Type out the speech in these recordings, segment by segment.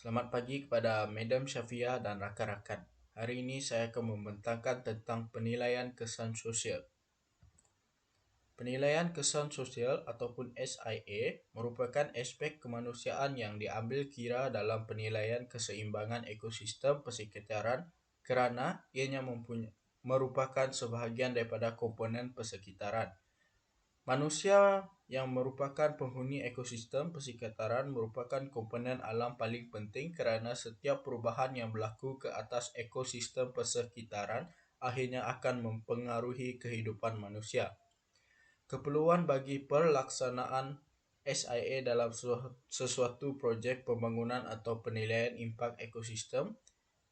Selamat pagi kepada Madam Syafia dan rakan-rakan. Hari ini saya akan membentangkan tentang penilaian kesan sosial. Penilaian kesan sosial ataupun SIA merupakan aspek kemanusiaan yang diambil kira dalam penilaian keseimbangan ekosistem persekitaran kerana ianya merupakan sebahagian daripada komponen persekitaran. Manusia yang merupakan penghuni ekosistem persekitaran merupakan komponen alam paling penting kerana setiap perubahan yang berlaku ke atas ekosistem persekitaran akhirnya akan mempengaruhi kehidupan manusia. Keperluan bagi pelaksanaan SIA dalam sesuatu projek pembangunan atau penilaian impak ekosistem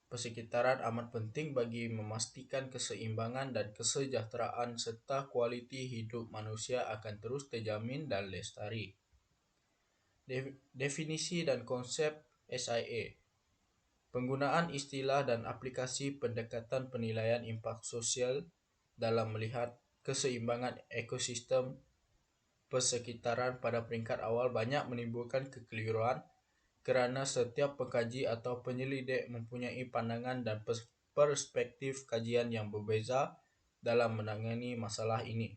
persekitaran amat penting bagi memastikan keseimbangan dan kesejahteraan serta kualiti hidup manusia akan terus terjamin dan lestari. Definisi dan konsep SIA. Penggunaan istilah dan aplikasi pendekatan penilaian impak sosial dalam melihat keseimbangan ekosistem persekitaran pada peringkat awal banyak menimbulkan kekeliruan kerana setiap pengkaji atau penyelidik mempunyai pandangan dan perspektif kajian yang berbeza dalam menangani masalah ini.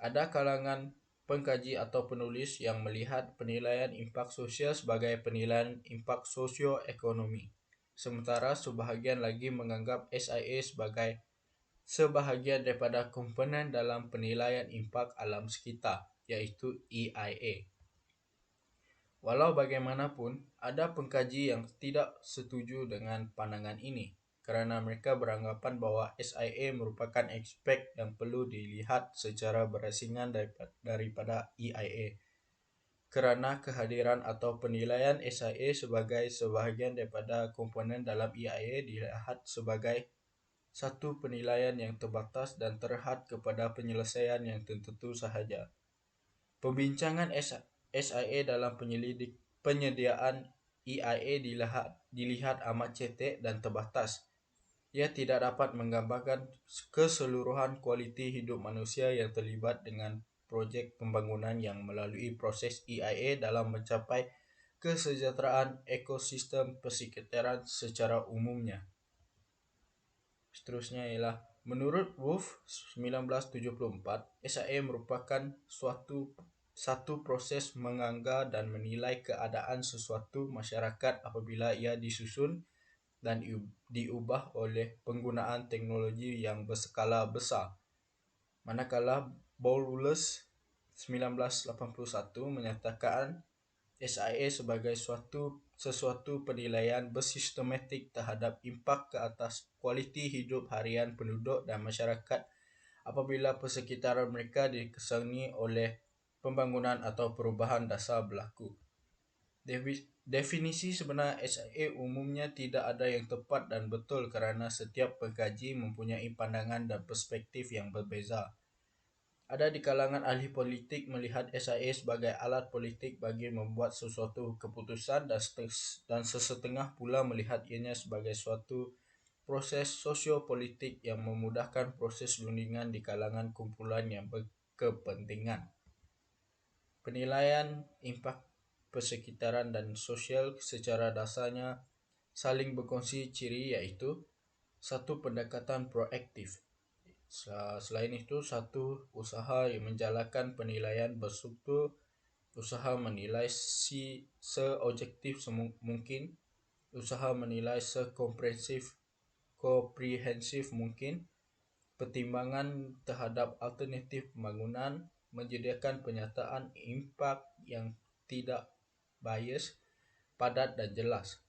Ada kalangan pengkaji atau penulis yang melihat penilaian impak sosial sebagai penilaian impak sosioekonomi, sementara sebahagian lagi menganggap SIA sebagai sebahagian daripada komponen dalam penilaian impak alam sekitar, iaitu EIA. Walau bagaimanapun, ada pengkaji yang tidak setuju dengan pandangan ini kerana mereka beranggapan bahawa SIA merupakan aspek yang perlu dilihat secara berasingan daripada EIA kerana kehadiran atau penilaian SIA sebagai sebahagian daripada komponen dalam EIA dilihat sebagai satu penilaian yang terbatas dan terhad kepada penyelesaian yang tertentu sahaja. Pembincangan SIA dalam penyediaan EIA dilihat amat cetek dan terbatas. Ia tidak dapat menggambarkan keseluruhan kualiti hidup manusia yang terlibat dengan projek pembangunan yang melalui proses EIA dalam mencapai kesejahteraan ekosistem persekitaran secara umumnya. Seterusnya ialah menurut Wolf 1974, SIA merupakan satu proses menganggar dan menilai keadaan sesuatu masyarakat apabila ia disusun dan diubah oleh penggunaan teknologi yang berskala besar. Manakala Bowles 1981 menyatakan SIA sebagai sesuatu penilaian bersistematik terhadap impak ke atas kualiti hidup harian penduduk dan masyarakat apabila persekitaran mereka dikesani oleh pembangunan atau perubahan dasar berlaku. Definisi sebenar SIA umumnya tidak ada yang tepat dan betul kerana setiap pengkaji mempunyai pandangan dan perspektif yang berbeza. Ada di kalangan ahli politik melihat SIA sebagai alat politik bagi membuat sesuatu keputusan dan sesetengah pula melihat ianya sebagai suatu proses sosiopolitik yang memudahkan proses rundingan di kalangan kumpulan yang berkepentingan. Penilaian impak persekitaran dan sosial secara dasarnya saling berkongsi ciri iaitu satu pendekatan proaktif. Selain itu, satu usaha yang menjalankan penilaian berstruktur, usaha menilai seobjektif mungkin, usaha menilai komprehensif mungkin, pertimbangan terhadap alternatif pembangunan, menyediakan penyataan impak yang tidak bias, padat dan jelas,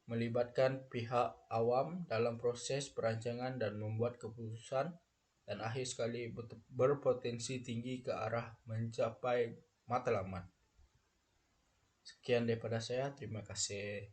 melibatkan pihak awam dalam proses perancangan dan membuat keputusan, dan akhir sekali berpotensi tinggi ke arah mencapai matlamat. Sekian daripada saya, terima kasih.